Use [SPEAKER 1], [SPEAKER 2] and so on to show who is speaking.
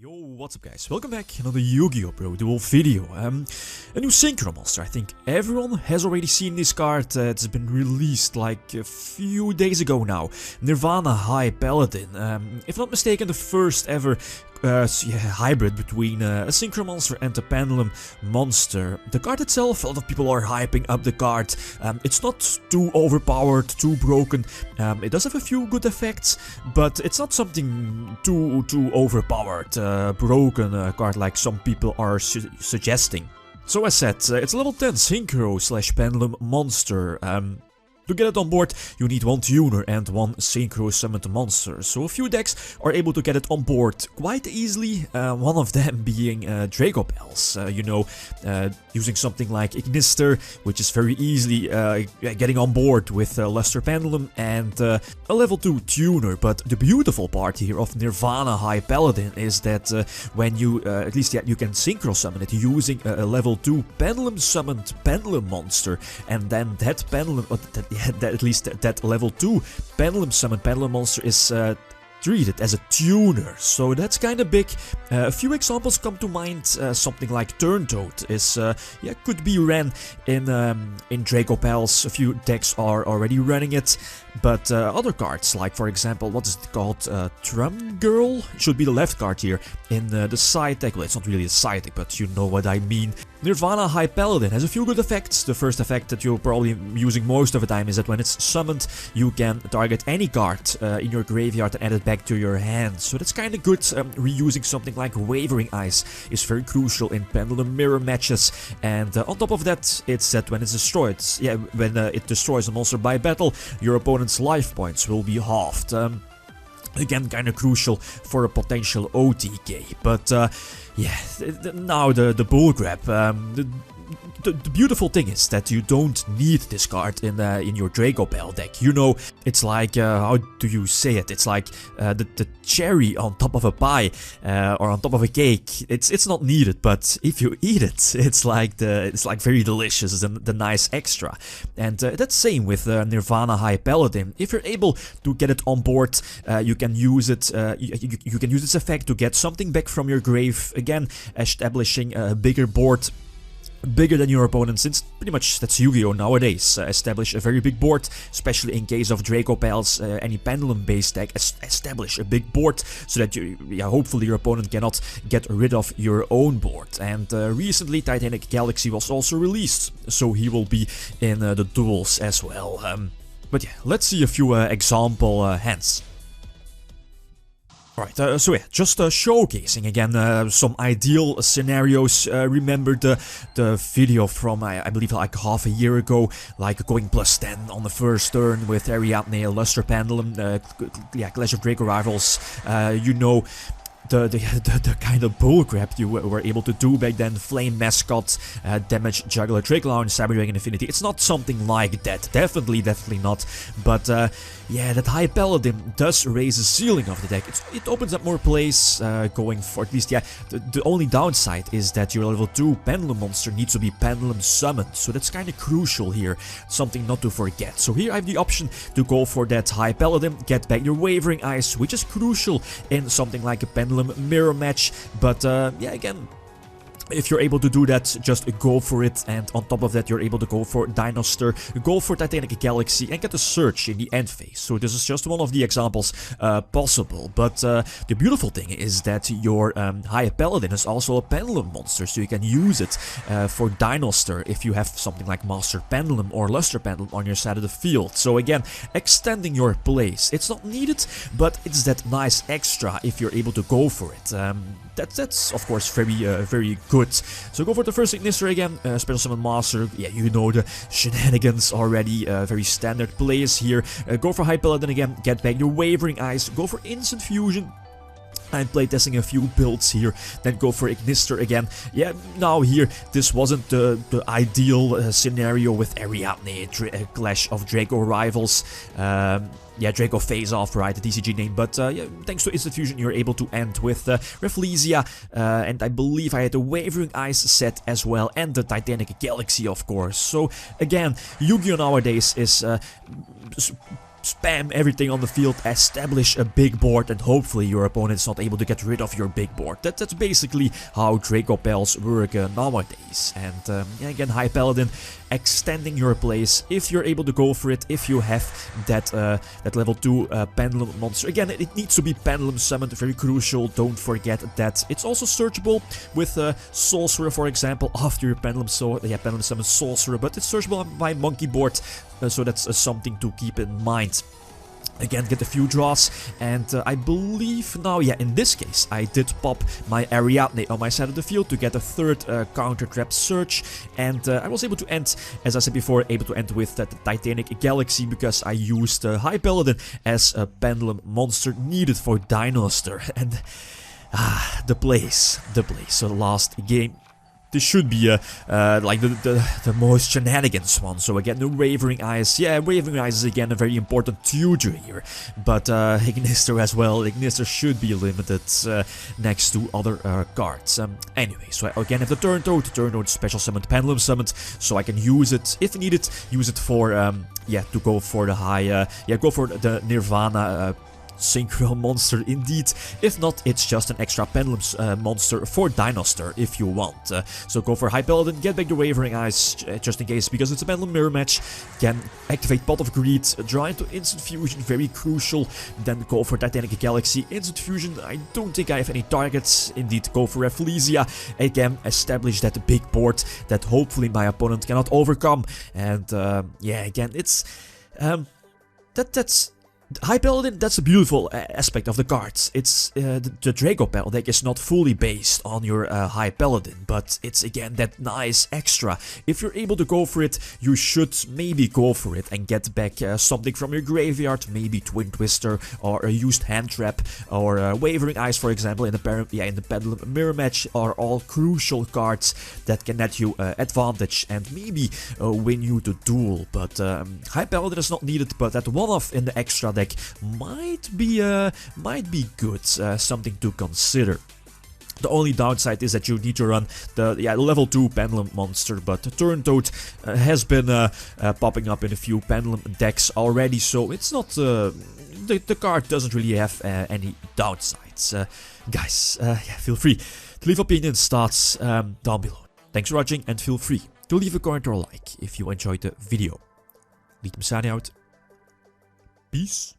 [SPEAKER 1] Yo, what's up guys, welcome back, another YgoPro duel video. A new Synchro monster. I think everyone has already seen this card. It's been released like a few days ago now. Nirvana High Paladin. If not mistaken, the first ever hybrid between a Synchro monster and a Pendulum monster. The card itself, a lot of people are hyping up the card. It's not too overpowered, too broken. It does have a few good effects, but it's not something too overpowered, broken card like some people are suggesting. So as said, it's a level 10 Synchro / Pendulum monster. To get it on board, you need one tuner and one Synchro summoned monster, so a few decks are able to get it on board quite easily, one of them being Dracopals, using something like Ignister, which is very easily getting on board with Luster Pendulum and a level 2 tuner. But the beautiful part here of Nirvana High Paladin is that when you, you can Synchro summon it using a level 2 Pendulum summoned Pendulum monster, and then that Pendulum, that level 2 Pendulum summoned Pendulum monster is treated as a tuner, so that's kind of big. A few examples come to mind. Something like Turntoad is could be ran in Dracopals. A few decks are already running it, but other cards like, for example, what is it called? Drum Girl should be the left card here in the side deck. Well, it's not really a side deck, but you know what I mean. Nirvana High Paladin has a few good effects. The first effect that you're probably using most of the time is that when it's summoned, you can target any card in your graveyard and add it back to your hand. So that's kind of good. Reusing something like Wavering Eyes is very crucial in Pendulum mirror matches. And on top of that, it's that when it's destroyed, when it destroys a monster by battle, your opponent's life points will be halved. Again, kind of crucial for a potential OTK. But now the bullcrap. The beautiful thing is that you don't need this card in your Dracopal deck. You know, it's like, how do you say it? It's like the cherry on top of a pie or on top of a cake. It's not needed, but if you eat it, it's like very delicious, the nice extra. And that's same with Nirvana High Paladin. If you're able to get it on board, you can use it. You can use this effect to get something back from your grave. Again, establishing a bigger board. Bigger than your opponent, since pretty much that's Yu-Gi-Oh! Nowadays. Establish a very big board, especially in case of Dracopals, any Pendulum based deck. Establish a big board so that hopefully your opponent cannot get rid of your own board. And recently Titanic Galaxy was also released, so he will be in the duels as well. But yeah, let's see a few example hands. Alright, just showcasing again some ideal scenarios. Remember the video from, I believe, like half a year ago, like going +10 on the first turn with Ariadne, Luster Pendulum, Clash of Draco Rivals, the kind of bullcrap you were able to do back then. Flame Mascot, Damage Juggler, Drake Lounge, Cyber Dragon Infinity. It's not something like that, definitely not. But that High Paladin does raise the ceiling of the deck. It opens up more plays, going for at least, the only downside is that your level 2 Pendulum monster needs to be Pendulum summoned, so that's kind of crucial here, something not to forget. So here I have the option to go for that High Paladin, get back your Wavering Eyes, which is crucial in something like a Pendulum mirror match. But again, if you're able to do that, just go for it. And on top of that, you're able to go for Dinoster, go for Titanic Galaxy, and get a search in the end phase. So this is just one of the examples possible. But the beautiful thing is that your High Paladin is also a Pendulum monster, so you can use it for Dinoster if you have something like Master Pendulum or Luster Pendulum on your side of the field. So again, extending your plays. It's not needed, but it's that nice extra if you're able to go for it. That's of course very good. So go for the first Ignister again, Special Summon Master. You know the shenanigans already, very standard plays here. Go for High Paladin again, get back your Wavering Eyes, go for Instant Fusion. I'm playtesting a few builds here, then go for Ignister again. Now here, this wasn't the ideal scenario with Ariadne, Clash of Draco Rivals. Draco Phase Off, right, the TCG name, but thanks to Instant Fusion you're able to end with Rafflesia, and I believe I had the Wavering Eyes set as well, and the Titanic Galaxy, of course. So again, Yu-Gi-Oh! Nowadays is spam everything on the field, establish a big board, and hopefully your opponent is not able to get rid of your big board. That's basically how Dracopals work nowadays. And yeah, again, High Paladin, extending your plays if you're able to go for it, if you have that level 2 Pendulum monster. Again, it needs to be Pendulum summoned, very crucial. Don't forget that. It's also searchable with Sorcerer, for example, after your Pendulum summon Sorcerer, but it's searchable by Monkey board, so that's something to keep in mind. Again, get a few draws, and I believe now, yeah, in this case, I did pop my Ariadne on my side of the field to get a third counter trap search, and I was able to end, as I said before, able to end with the Titanic Galaxy because I used High Paladin as a Pendulum monster needed for Dinoster, and the plays, so last game. This should be like the most shenanigans one. So again, the Wavering Eyes. Yeah, Wavering Eyes is again a very important tutor here. But Ignister as well. Ignister should be limited next to other cards. Anyway, so I again have the Turn Toad special summoned, Pendulum summoned. So I can use it, if needed, use it for, yeah, to go for the high, yeah, go for the Nirvana Synchro monster indeed. If not, it's just an extra Pendulum monster for Dinoster if you want. So go for High Paladin, get back the Wavering Eyes just in case, because it's a Pendulum mirror match. Can activate Pot of Greed, draw into Instant Fusion, very crucial. Then go for Titanic Galaxy, Instant Fusion. I don't think I have any targets. Indeed, go for Rafflesia. Again, establish that big board that hopefully my opponent cannot overcome. And yeah, again, it's that's High Paladin, that's a beautiful aspect of the cards. It's the Dracopal deck is not fully based on your High Paladin, but it's again that nice extra. If you're able to go for it, you should maybe go for it and get back something from your graveyard, maybe Twin Twister or a used Hand Trap or Wavering Eyes, for example, in the Pendulum mirror match are all crucial cards that can net you advantage and maybe win you the duel. But High Paladin is not needed, but that one-off in the extra deck might be good, something to consider. The only downside is that you need to run the level 2 Pendulum monster, but the Turn Toad has been popping up in a few Pendulum decks already, so it's not the card doesn't really have any downsides. Guys, yeah, feel free to leave opinions, thoughts down below. Thanks for watching, and feel free to leave a comment or a like if you enjoyed the video. Lithium signing out. Peace.